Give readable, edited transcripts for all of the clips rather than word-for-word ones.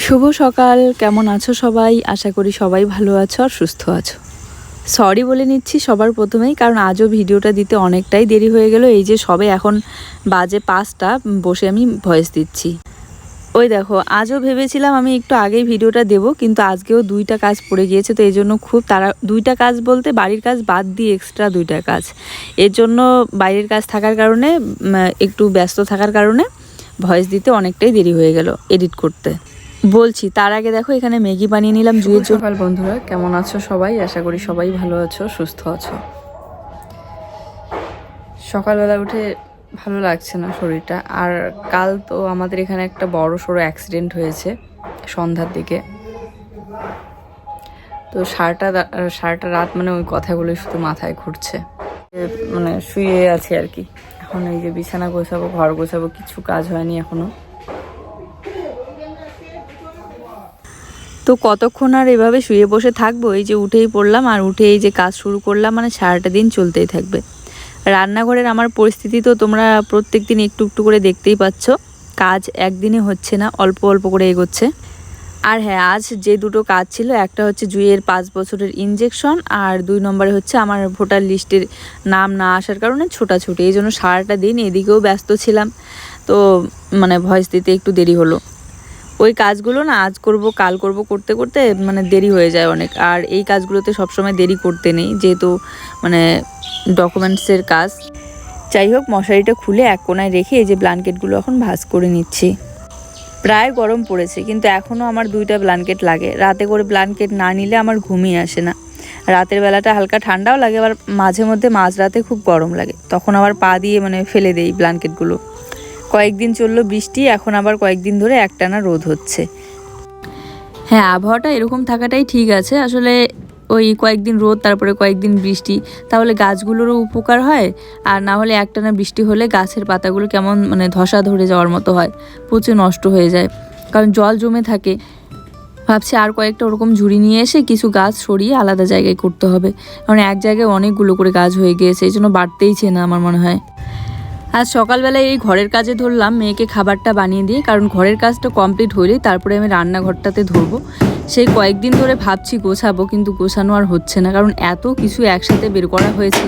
শুভ সকাল, কেমন আছো সবাই? আশা করি সবাই ভালো আছো আর সুস্থ আছো। সরি বলে নিচ্ছি সবার প্রথমেই, কারণ আজও ভিডিওটা দিতে অনেকটাই দেরি হয়ে গেল। এই যে সবে এখন বাজে 5টা, বসে আমি ভয়েস দিচ্ছি। ওই দেখো, আজও ভেবেছিলাম আমি একটু আগেই ভিডিওটা দেব, কিন্তু আজকেও 2টা কাজ পড়ে গিয়েছে। তো এই জন্য খুব তারা 2টা কাজ বলতে বাড়ির কাজ বাদ দিয়ে এক্সট্রা 2টা কাজ, এর জন্য বাইরের কাজ থাকার কারণে একটু ব্যস্ত থাকার কারণে ভয়েস দিতে অনেকটাই দেরি হয়ে গেল এডিট করতে। বলছি তার আগে দেখো, এখানে ম্যাগি বানিয়ে নিলাম জুয়ের জন্য। সকাল বন্ধুরা, কেমন আছো সবাই? আশা করি সবাই ভালো আছো, সুস্থ আছো। সকালবেলা উঠে ভালো লাগছে না শরীরটা। আর কাল তো আমাদের এখানে একটা বড় সড়ো অ্যাক্সিডেন্ট হয়েছে সন্ধ্যার দিকে। তো সারাটা রাত মানে ওই কথাগুলো শুধু মাথায় ঘুরছে। মানে শুয়ে আছি আর কি। এখন এই যে বিছানা গোছাবো, ঘর গোছাবো, কিছু কাজ হয়নি এখনো। তো কতক্ষণ আর এভাবে শুয়ে বসে থাকবো? এই যে উঠেই পড়লাম, আর উঠে এই যে কাজ শুরু করলাম, মানে সারাটা দিন চলতেই থাকবে। রান্নাঘরের আমার পরিস্থিতি তো তোমরা প্রত্যেক দিন একটু একটু করে দেখতেই পাচ্ছ। কাজ একদিনে হচ্ছে না, অল্প অল্প করে এগোচ্ছে। আর হ্যাঁ, আজ যে দুটো কাজ ছিল, একটা হচ্ছে জুয়ের 5 বছরের ইনজেকশন, আর 2 নম্বরে হচ্ছে আমার ভোটার লিস্টের নাম না আসার কারণে ছোটাছুটি। এই জন্য সারাটা দিন এদিকেও ব্যস্ত ছিলাম। তো মানে ভয়েস দিতে একটু দেরি হলো। ওই কাজগুলো না আজ করব কাল করব করতে করতে মানে দেরি হয়ে যায় অনেক। আর এই কাজগুলোতে সবসময় দেরি করতে নেই, যেহেতু মানে ডকুমেন্টসের কাজ। যাই হোক, মশারিটা খুলে এক কোনায় রেখে এই যে ব্ল্যাঙ্কেটগুলো এখন ভাঁজ করে নিচ্ছি। প্রায় গরম পড়েছে, কিন্তু এখনও আমার 2টা ব্ল্যাঙ্কেট লাগে। রাতে করে ব্ল্যাঙ্কেট না নিলে আমার ঘুমই আসে না। রাতের বেলাটা হালকা ঠান্ডাও লাগে, আবার মাঝে মধ্যে মাঝরাতে খুব গরম লাগে, তখন আবার পা দিয়ে মানে ফেলে দেই ব্ল্যাঙ্কেটগুলো। কয়েকদিন চললো বৃষ্টি, এখন আবার কয়েকদিন ধরে একটানা রোদ হচ্ছে। হ্যাঁ, আবহাওয়াটা এরকম থাকাটাই ঠিক আছে আসলে। ওই কয়েকদিন রোদ, তারপরে কয়েকদিন বৃষ্টি, তাহলে গাছগুলোরও উপকার হয়। আর না হলে একটানা বৃষ্টি হলে গাছের পাতাগুলো কেমন মানে ধসা ধরে যাওয়ার মতো হয়, প্রচুর নষ্ট হয়ে যায়, কারণ জল জমে থাকে। ভাবছি আর কয়েকটা ওরকম ঝুড়ি নিয়ে এসে কিছু গাছ সরিয়ে আলাদা জায়গায় করতে হবে, কারণ এক জায়গায় অনেকগুলো করে গাছ হয়ে গিয়েছে, এই জন্য বাড়তেইছে না আমার মনে হয়। আজ সকালবেলায় এই ঘরের কাজে ধরলাম মেয়েকে খাবারটা বানিয়ে দিয়ে, কারণ ঘরের কাজটা কমপ্লিট হলেই তারপরে আমি রান্নাঘরটাতে ধরবো। সেই কয়েকদিন ধরে ভাবছি গোছাবো, কিন্তু গোছানো আর হচ্ছে না, কারণ এত কিছু একসাথে বের করা হয়েছে,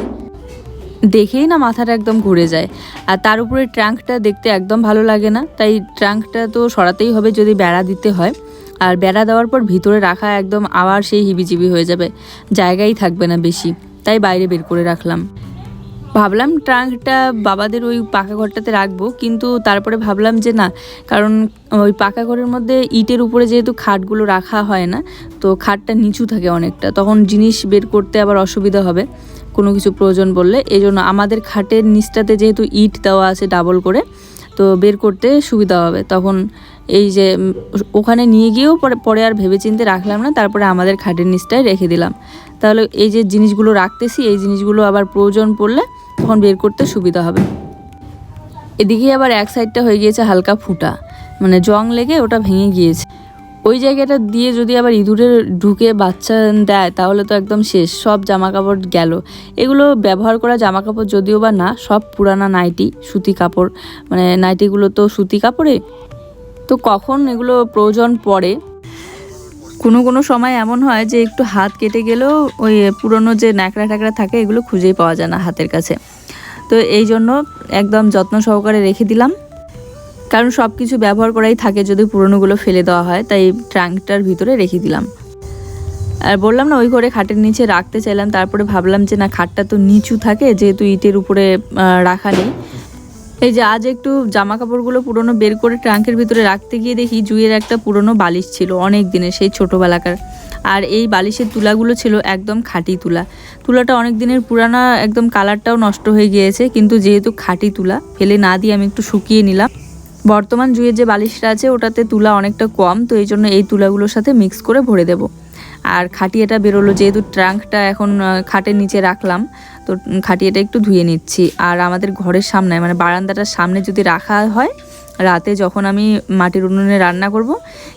দেখেই না মাথাটা একদম ঘুরে যায়। আর তার উপরে ট্রাঙ্কটা দেখতে একদম ভালো লাগে না, তাই ট্রাঙ্কটা তো সরাতেই হবে যদি বেড়া দিতে হয়। আর বেড়া দেওয়ার পর ভিতরে রাখা একদম আবার সেই হিবিজিবি হয়ে যাবে, জায়গাই থাকবে না বেশি, তাই বাইরে বের করে রাখলাম। ভাবলাম ট্রাঙ্কটা বাবাদের ওই পাকা ঘরটাতে রাখবো, কিন্তু তারপরে ভাবলাম যে না, কারণ ওই পাকা ঘরের মধ্যে ইটের উপরে যেহেতু খাটগুলো রাখা হয় না, তো খাটটা নিচু থাকে অনেকটা, তখন জিনিস বের করতে আবার অসুবিধা হবে কোনো কিছু প্রয়োজন বললে। এই জন্য আমাদের খাটের নিচটাতে যেহেতু ইট দেওয়া আছে ডাবল করে, তো বের করতে সুবিধা হবে। তখন এই যে ওখানে নিয়ে গিয়েও পরে আর ভেবেচিন্তে রাখলাম না, তারপরে আমাদের খাটের নিচটায় রেখে দিলাম। তাহলে এই যে জিনিসগুলো রাখতেছি, এই জিনিসগুলো আবার প্রয়োজন পড়লে তখন বের করতে সুবিধা হবে। এদিকে আবার এক সাইডটা হয়ে গিয়েছে হালকা ফুটা, মানে জং লেগে ওটা ভেঙে গিয়েছে। ওই জায়গাটা দিয়ে যদি আবার ইঁদুরে ঢুকে বাচ্চা দেয়, তাহলে তো একদম শেষ, সব জামা কাপড় গেল। এগুলো ব্যবহার করা জামা কাপড় যদিও বা না, সব পুরানা নাইটি, সুতি কাপড়, মানে নাইটিগুলো তো সুতি কাপড়ে, তো কখন এগুলো প্রয়োজন পড়ে। কোনো সময় এমন হয় যে একটু হাত কেটে গেলেও ওই পুরনো যে ন্যাকড়া ট্যাকড়া থাকে, এগুলো খুঁজেই পাওয়া যায় না হাতের কাছে। তো এই জন্য একদম যত্ন সহকারে রেখে দিলাম, কারণ সব কিছু ব্যবহার করাই থাকে, যদি পুরনোগুলো ফেলে দেওয়া হয়, তাই ট্রাঙ্কটার ভিতরে রেখে দিলাম। আর বললাম না, ওই ঘরে খাটের নিচে রাখতে চাইলাম, তারপরে ভাবলাম যে না, খাটটা তো নিচু থাকে, যেহেতু ইটের উপরে রাখা নেই। এই যে আজ একটু জামা কাপড়গুলো পুরনো বের করে ট্রাঙ্কের ভিতরে রাখতে গিয়ে দেখি জুয়ের একটা পুরনো বালিশ ছিল অনেক দিনের, সেই ছোটোবেলাকার। আর এই বালিশের তুলাগুলো ছিল একদম খাঁটি তুলা। তুলাটা অনেক দিনের পুরানা, একদম কালারটাও নষ্ট হয়ে গিয়েছে, কিন্তু যেহেতু খাঁটি তুলা, ফেলে না দিয়ে আমি একটু শুকিয়ে নিলাম। বর্তমান জুয়ের যে বালিশটা আছে ওটাতে তুলা অনেকটা কম, তো এই জন্য এই তুলাগুলোর সাথে মিক্স করে ভরে দেব। আর খাটিয়াটা বেরোলো, যেহেতু ট্রাঙ্কটা এখন খাটের নিচে রাখলাম, তো খাটিয়াটা একটু ধুয়ে নিচ্ছি। আর আমাদের ঘরের সামনে মানে বারান্দাটার সামনে যদি রাখা হয়, রাতে যখন আমি মাটির উনুনে রান্না করব,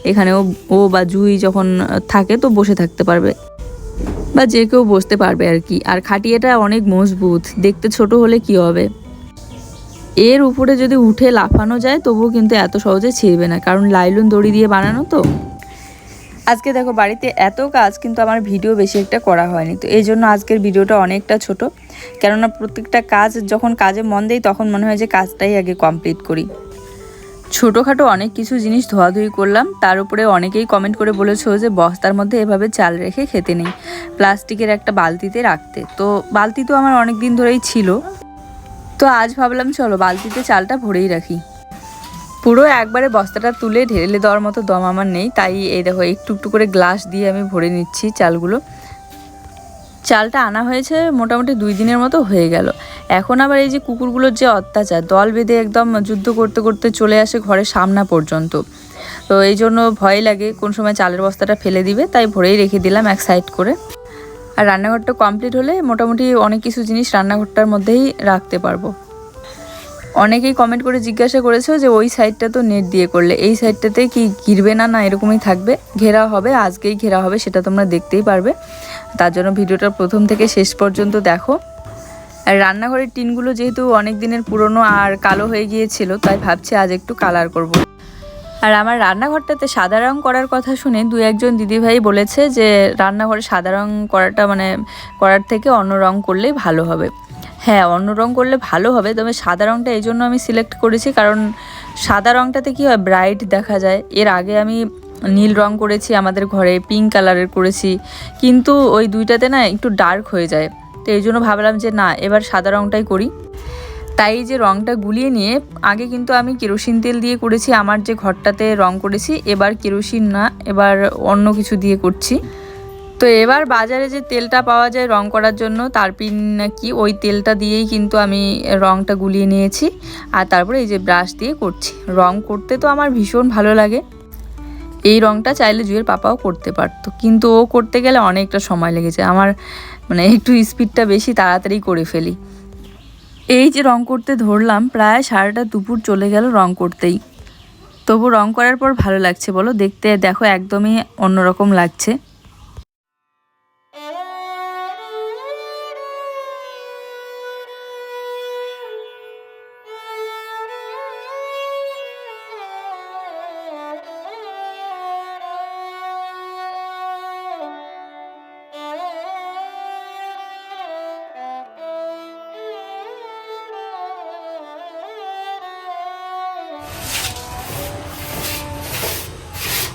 এখানে ও বা জুই যখন থাকে তো বসে থাকতে পারবে, বা যে কেউ বসতে পারবে আর কি। আর খাটিয়াটা অনেক মজবুত, দেখতে ছোট হলে কি হবে, এর উপরে যদি উঠে লাফানো যায় তবুও কিন্তু এত সহজে ছিঁড়বে না, কারণ লাইলন দড়ি দিয়ে বানানো তো। আজকে দেখো বাড়িতে এত কাজ, কিন্তু আমার ভিডিও বেশি একটা করা হয়নি, তো এই জন্য আজকের ভিডিওটা অনেকটা ছোট। কেননা প্রত্যেকটা কাজ যখন কাজে মন দেই তখন মনে হয় যে কাজটাই আগে কমপ্লিট করি। ছোটোখাটো অনেক কিছু জিনিস ধোয়াধুয়ি করলাম, তার উপরে অনেকেই কমেন্ট করে বলেছো যে বস্তার মধ্যে এভাবে চাল রেখে খেতে নেই, প্লাস্টিকের একটা বালতিতে রাখতে। তো বালতি তো আমার অনেক দিন ধরেই ছিল, তো আজ ভাবলাম চলো বালতিতে চালটা ভরেই রাখি। পুরো একবারে বস্তাটা তুলে ঢেলে দেওয়ার মতো দম আমার নেই, তাই এই দেখো একটু একটু করে গ্লাস দিয়ে আমি ভরে নিচ্ছি চালগুলো। চালটা আনা হয়েছে মোটামুটি 2 দিনের মতো হয়ে গেল। এখন আবার এই যে কুকুরগুলোর যে অত্যাচার, দল বেঁধে একদম যুদ্ধ করতে করতে চলে আসে ঘরের সামনা পর্যন্ত, তো এই জন্য ভয় লাগে কোন সময় চালের বস্তাটা ফেলে দিবে, তাই ভরেই রেখে দিলাম এক সাইড করে। আর রান্নাঘরটা কমপ্লিট হলে মোটামুটি অনেক কিছু জিনিস রান্নাঘরটার মধ্যেই রাখতে পারবো। অনেকেই কমেন্ট করে জিজ্ঞাসা করেছো যে ওই সাইডটা তো নেট দিয়ে করলে, এই সাইডটাতে কি ঘিরবে না? না, এরকমই থাকবে, ঘেরা হবে, আজকেই ঘেরা হবে, সেটা তোমরা দেখতেই পারবে। তার জন্য ভিডিওটা প্রথম থেকে শেষ পর্যন্ত দেখো। আর রান্নাঘরের টিনগুলো যেহেতু অনেক দিনের পুরনো আর কালো হয়ে গিয়েছিল, তাই ভাবছি আজ একটু কালার করব। আর আমার রান্নাঘরটাতে সাদা রং করার কথা শুনে 2-1 দিদিভাই বলেছে যে রান্নাঘরে সাদা রং করাটা করার থেকে অন্য রং করলেই ভালো হবে। হ্যাঁ, অন্য রং করলে ভালো হবে, তবে সাদা রংটা এই জন্য আমি সিলেক্ট করেছি কারণ সাদা রংটাতে কি হয়, ব্রাইট দেখা যায়। এর আগে আমি নীল রং করেছি আমাদের ঘরে, পিঙ্ক কালারের করেছি, কিন্তু ওই দুইটাতে না একটু ডার্ক হয়ে যায়, তো এই জন্য ভাবলাম যে না, এবার সাদা রংটাই করি। তাই যে রংটা গুলিয়ে নিয়ে আগে কিন্তু আমি কেরোসিন তেল দিয়ে করেছি আমার যে ঘরটাতে রং করেছি, এবার কেরোসিন না, এবার অন্য কিছু দিয়ে করছি। তো এবার বাজারে যে তেলটা পাওয়া যায় রং করার জন্য, তারপিন নাকি, ওই তেলটা দিয়েই কিন্তু আমি রংটা গুলিয়ে নিয়েছি। আর তারপরে এই যে ব্রাশ দিয়ে করছি। রং করতে তো আমার ভীষণ ভালো লাগে। এই রংটা চাইলে জুয়ের পাপাও করতে পারতো, কিন্তু ও করতে গেলে অনেকটা সময় লেগেছে। আমার একটু স্পিডটা বেশি, তাড়াতাড়ি করে ফেলি। এই যে রং করতে ধরলাম, প্রায় 2:30 দুপুর চলে গেল রং করতেই। তবু রং করার পর ভালো লাগছে বলো? দেখতে দেখো একদমই অন্যরকম লাগছে।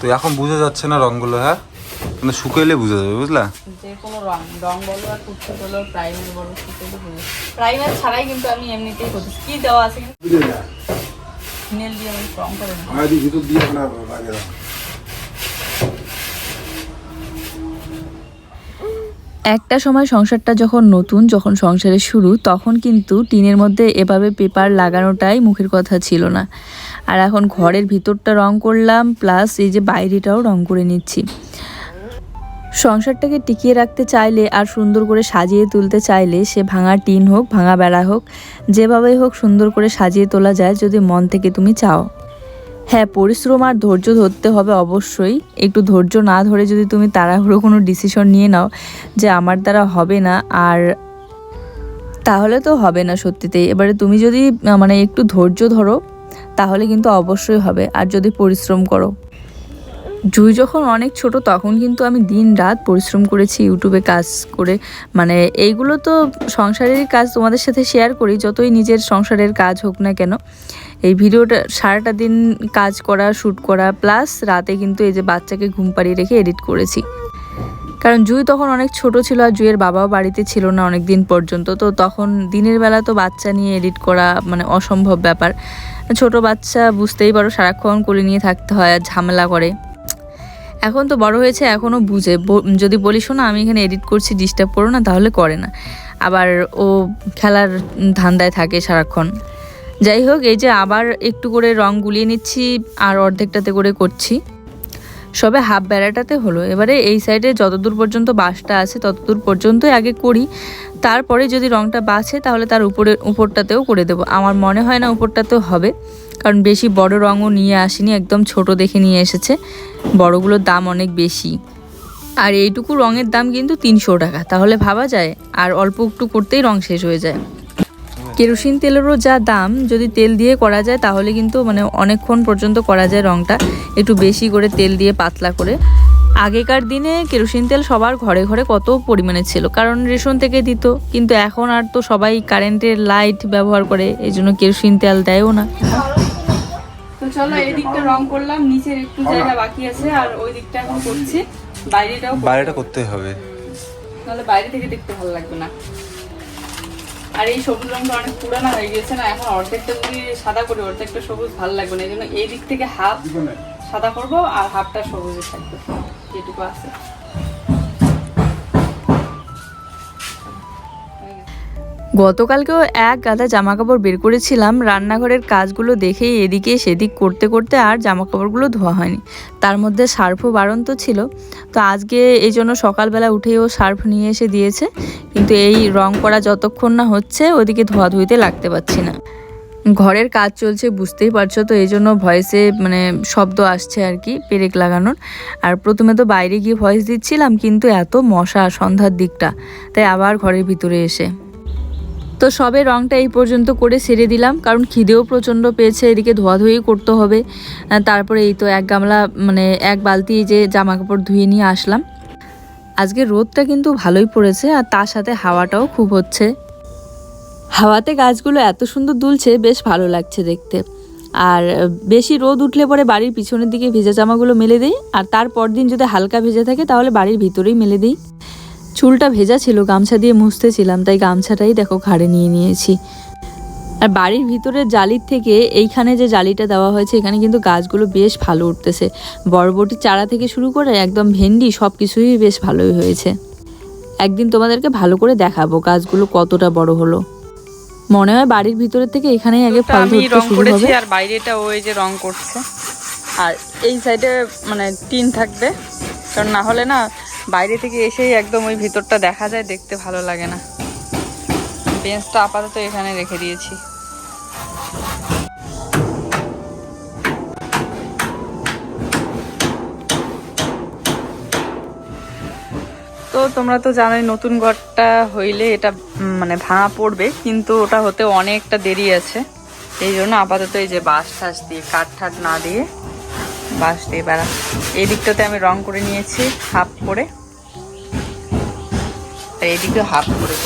তো এখন বোঝা যাচ্ছে না রঙগুলো, হ্যাঁ, মানে শুকাইলে বোঝা যাবে, বুঝলা? যে কোনো রং বলো আর কুর্তি বলো, প্রাইমার বলো, শুকাইলে বোঝা। প্রাইমার ছাড়াই কিন্তু আমি এমনিতেই করছি। কি দেওয়া আছে নেল দিয়ে আমি রং করে না, আদি ভিতর দিয়ে না লাগে না। একটা সময় সংসারটা যখন নতুন, যখন সংসারের শুরু, তখন কিন্তু টিনের মধ্যে এভাবে পেপার লাগানোটাই মুখের কথা ছিল না। আর এখন ঘরের ভিতরটা রং করলাম, প্লাস এই যে বাইরেটাও রং করে নিচ্ছি। সংসারটাকে টিকিয়ে রাখতে চাইলে আর সুন্দর করে সাজিয়ে তুলতে চাইলে, সে ভাঙা টিন হোক, ভাঙা বেড়া হোক, যেভাবেই হোক সুন্দর করে সাজিয়ে তোলা যায় যদি মন থেকে তুমি চাও। হ্যাঁ, পরিশ্রম আর ধৈর্য ধরতে হবে অবশ্যই। একটু ধৈর্য না ধরে যদি তুমি তাড়াহুড়ো কোনো ডিসিশন নিয়ে নাও যে আমার দ্বারা হবে না, আর তাহলে তো হবে না সত্যিতেই। এবারে তুমি যদি একটু ধৈর্য ধরো, তাহলে কিন্তু অবশ্যই হবে। আর যদি পরিশ্রম করো, জুই যখন অনেক ছোট তখন কিন্তু আমি দিন রাত পরিশ্রম করেছি ইউটিউবে কাজ করে। এইগুলো তো সংসারেরই কাজ, তোমাদের সাথে শেয়ার করি, যতই নিজের সংসারের কাজ হোক না কেন। এই ভিডিওটা সারাটা দিন কাজ করা, শ্যুট করা, প্লাস রাতে কিন্তু এই যে বাচ্চাকে ঘুম পাড়িয়ে রেখে এডিট করেছি। কারণ জুই তখন অনেক ছোট ছিল আর জুইয়ের বাবাও বাড়িতে ছিল না অনেক দিন পর্যন্ত, তো তখন দিনের বেলা তো বাচ্চা নিয়ে এডিট করা অসম্ভব ব্যাপার। ছোট বাচ্চা বুঝতেই পারো, সারাক্ষণ কোলে নিয়ে থাকতে হয় আর ঝামেলা করে। এখন তো বড় হয়েছে, এখনও বুঝে, যদি বলি শোনো আমি এখানে এডিট করছি, ডিস্টার্ব করো না, তাহলে করে না। আবার ও খেলার ধান্দায় থাকে সারাক্ষণ। যাই হোক, এই যে আবার একটু করে রং গুলিয়ে নিচ্ছি আর অর্ধেকটাতে করে করছি, সবে হাফ বেড়াটাতে হলো। এবারে এই সাইডে যতদূর পর্যন্ত বাঁশটা আছে ততদূর পর্যন্তই আগে করি, তারপরে যদি রংটা বাঁচে তাহলে তার উপরটাতেও করে দেবো। আমার মনে হয় না উপরটাতেও হবে, কারণ বেশি বড় রঙও নিয়ে আসিনি, একদম ছোট দেখে নিয়ে এসেছে। বড়গুলোর দাম অনেক বেশি, আর এইটুকু রঙের দাম কিন্তু 300 টাকা। তাহলে ভাবা যায়, আর অল্প একটু করতেই রং শেষ হয়ে যায়। কেরোসিন তেলেরও যা দাম, যদি তেল দিয়ে করা যায় তাহলে কিন্তু অনেকক্ষণ পর্যন্ত করা যায় রংটা, একটু বেশি করে তেল দিয়ে পাতলা করে। আগেকার দিনে কেরোসিন তেল সবার ঘরে ঘরে কত পরিমাণে ছিল, কারণ রেশন থেকে দিত, কিন্তু এখন আর তো সবাই কারেন্টের লাইট ব্যবহার করে, এই জন্য কেরোসিন তেল দেয়ও না। তো চলো এই দিকটা রং করলাম, নিচের একটু জায়গা বাকি আছে, আর ওই দিকটা এখন করছি। বাইরেটা করতে হবে, নাহলে বাইরে থেকে দেখতে ভালো লাগবে না। আর এই সবুজ রংটা অনেক পুরানো হয়ে গেছে না, এখন অর্ধেকটা যদি সাদা করি অর্ধেকটা সবুজ ভালো লাগবে না, এই জন্য এই দিক থেকে হাফ সাদা করব আর হাফটা সবুজে থাকবে, যেটুকু আছে। গতকালকেও এক গাদা জামা কাপড় বের করেছিলাম, রান্নাঘরের কাজগুলো দেখেই এদিকে সেদিক করতে করতে আর জামা কাপড়গুলো ধোয়া হয়নি। তার মধ্যে সার্ফও বাড়ন্ত ছিল, তো আজকে এই জন্য সকালবেলা উঠেও সার্ফ নিয়ে এসে দিয়েছে, কিন্তু এই রং করা যতক্ষণ না হচ্ছে ওদিকে ধোয়াধুয়িতে লাগতে পারছি না। ঘরের কাজ চলছে বুঝতেই পারছো, তো এই জন্য ভয়েসে মানে শব্দ আসছে আর কি, পেরেক লাগানোর। আর প্রথমে তো বাইরে গিয়ে ভয়েস দিচ্ছিলাম, কিন্তু এত মশা সন্ধ্যার দিকটা, তাই আবার ঘরের ভিতরে এসে তো সবে রংটা এই পর্যন্ত করে সেরে দিলাম, কারণ খিদেও প্রচণ্ড পেয়েছে, এদিকে ধোয়াধুয়ি করতে হবে। তারপরে এই তো এক গামলা মানে এক বালতি যে জামা কাপড় ধুয়ে নিয়ে আসলাম। আজকে রোদটা কিন্তু ভালোই পড়েছে, আর তার সাথে হাওয়াটাও খুব হচ্ছে। হাওয়াতে গাছগুলো এত সুন্দর দুলছে, বেশ ভালো লাগছে দেখতে। আর বেশি রোদ উঠলে পরে বাড়ির পিছনের দিকে ভেজা জামাগুলো মেলে দিই, আর তারপর দিন যদি হালকা ভেজা থাকে তাহলে বাড়ির ভিতরেই মেলে দিই। চুলটা ভেজা ছিল, গামছা দিয়ে মুছতেছিলাম, তাই গামছাটাই দেখো ঘাড়ে নিয়ে নিয়েছি। আর বাড়ির ভিতরের জালির থেকে এইখানে যে জালিটা দেওয়া হয়েছে, এখানে কিন্তু গাছগুলো বেশ ভালো উঠতেছে। বরবটির চারা থেকে শুরু করে একদম ভেন্ডি সব কিছুই বেশ ভালোই হয়েছে। একদিন তোমাদেরকে ভালো করে দেখাবো গাছগুলো কতটা বড় হলো। মনে হয় বাড়ির ভিতরের থেকে এখানেই আগে ফল ধরতে শুরু হবে। আর বাইরেটা ওই যে রং করছে, আর এই সাইডে মানে টিন থাকবে, কারণ না হলে না বাইরে থেকে এসেই একদম ওই ভিতরটা দেখা যায়, দেখতে ভালো লাগে না। বেঞ্চটা আপাতত এখানে রেখে দিয়েছি। তো তোমরা তো জানোই নতুন ঘরটা হইলে এটা মানে ভাঙা পড়বে, কিন্তু ওটা হতে অনেকটা দেরি আছে। এই জন্য আপাতত এই যে বাঁশ ঠাস দিয়ে, কাঠ ঠাট না দিয়ে বাঁশ দিয়ে বেড়া। এই দিকটাতে আমি রং করে নিয়েছি হাফ করে, আর এইদিকে হাফ করে।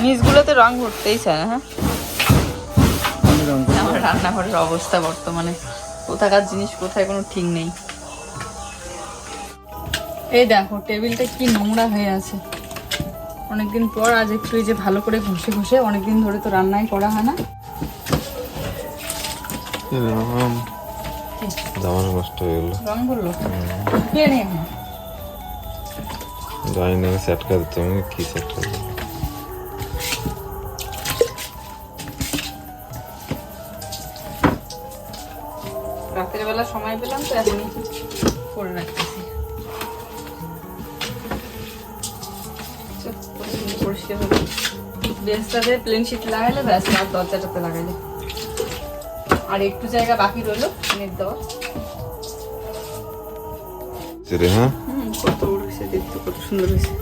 নিচগুলোতে রং উঠতেই চায় না। হ্যাঁ, আমার রান্নাঘরের অবস্থা বর্তমানে, কোথাকার জিনিস কোথায় কোনো ঠিক নেই। এই দেখো টেবিলটা কি নোংরা হয়ে আছে, অনেকদিন পর আজ একটু এই যে ভালো করে ঘষে ঘষে, অনেকদিন ধরে তো রান্নাই করা হয় না। নষ্ট হয়ে গেল, রং করলো কে নেই এখন, জানি না সেট করে দিতে হবে কি সেট করব। রাতের বেলা সময় পেলাম তো এখনই করে রাখতেছি। পরিষ্কার হবে, বেঞ্চটাতে প্লেন শিট লাগাইলে ব্যাস, আর দরজাটাতে লাগাইলে। আর একটু জায়গা বাকি রইলো নেট দেওয়া। কত উঠেছে দেখতে, কত সুন্দর হয়েছে।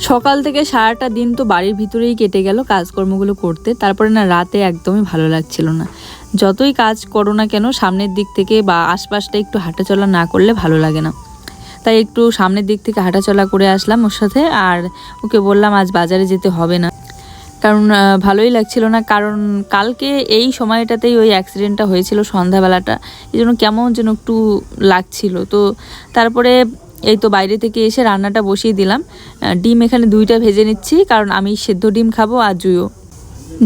সকাল থেকে সারাটা দিন তো বাড়ির ভিতরেই কেটে গেল কাজকর্মগুলো করতে, তারপরে না রাতে একদমই ভালো লাগছিল না। যতই কাজ করো না কেন সামনের দিক থেকে বা আশপাশটা একটু হাঁটাচলা না করলে ভালো লাগে না। তাই একটু সামনের দিক থেকে হাঁটাচলা করে আসলাম ওর সাথে, আর ওকে বললাম আজ বাজারে যেতে হবে না, কারণ ভালোই লাগছিল না। কারণ কালকে এই সময়টাতেই ওই অ্যাক্সিডেন্টটা হয়েছিল সন্ধ্যাবেলাটা, এই জন্য কেমন যেন একটু লাগছিল। তো তারপরে এই তো বাইরে থেকে এসে রান্নাটা বসিয়ে দিলাম। ডিম এখানে 2টা ভেজে নিচ্ছি, কারণ আমি সেদ্ধ ডিম খাবো, আর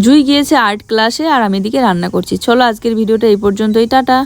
জুই গিয়েছে আর্ট ক্লাসে, আর আমি এদিকে রান্না করছি। চলো আজকের ভিডিওটা এই পর্যন্তই, টাটা।